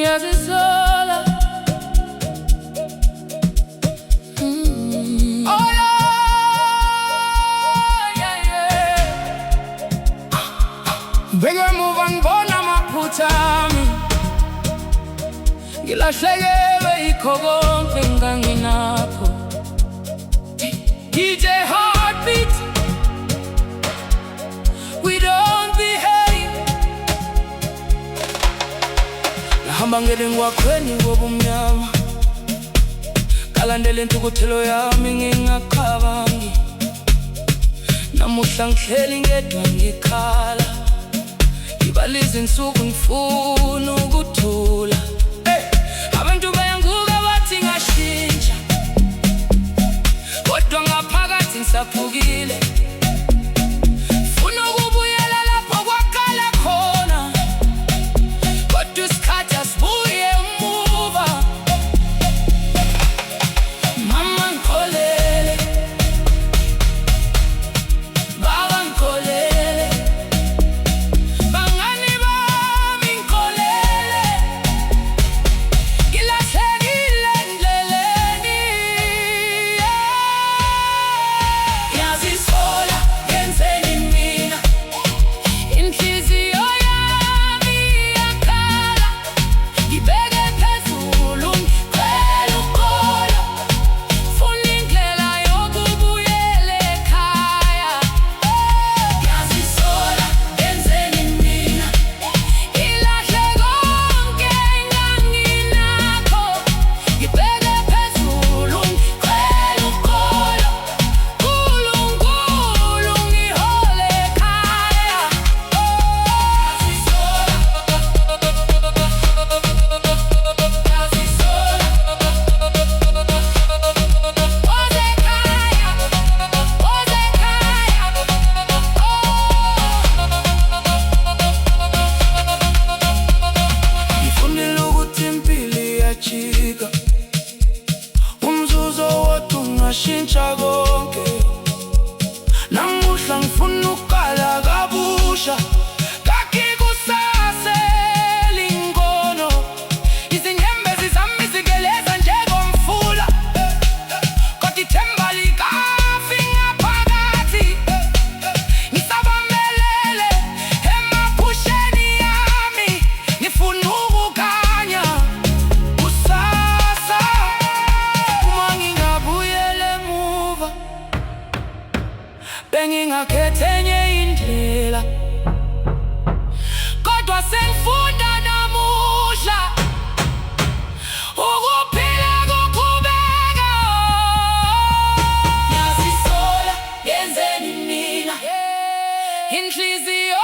Yazisola. Oh yeah, yeah. Benge muva ngibona amaphutha ami, ngilahlekelwe yikho konke enganginakho. DJ Heartbeat, we don't behave. Nahamba ngelingwakhweni wobumnyama, ngalandela intukuthelo yami ngingakhabangi. Namuhla ngihleli ngedwa ngikhala, ngibaliza insuku ngifuna ukuthula. Abantu bayanguka bathi ngashintsha, kodwa ngaphakathi ngisaphukile. Funa ukubuyela lapho kwaqala khona, kodwa isikhathi asibuye emuva. Mama ngikholele, baba ngikholele, bangani bami ngikholele, ngilahlekile endleleni. Yazisola, yenzeni mina, inhliziyo yami iyakhala, ngibeke phezulu ngicela uxolo. Funa indlela yokubuyela ekhaya. Yazisola, yenzeni mina, ilahle konke enganginakho, ngibeke phezulu ngicela uxolo. Nkulunkulu ngihole ekhaya. Ngifundile ukuthi impilo iyajika, umzuzu wodwa ungashintsha konke. Namuhla ngifuna ukuqala kabusha, kakhi kusasela ingono. Izinyembezi zami zigeleza njengomfula, kodwa ithemba likafi ngaphakathi. Ngisabambelele emaphusheni yami, ngifuna ukukhanya kusasa. Uma ngingabuyela emuva, bengingakhetha enye indlela, kodwa sengifunda namuhla ukuphila kuqhubeka. Yazisola, yenzeni mina, inhliziyo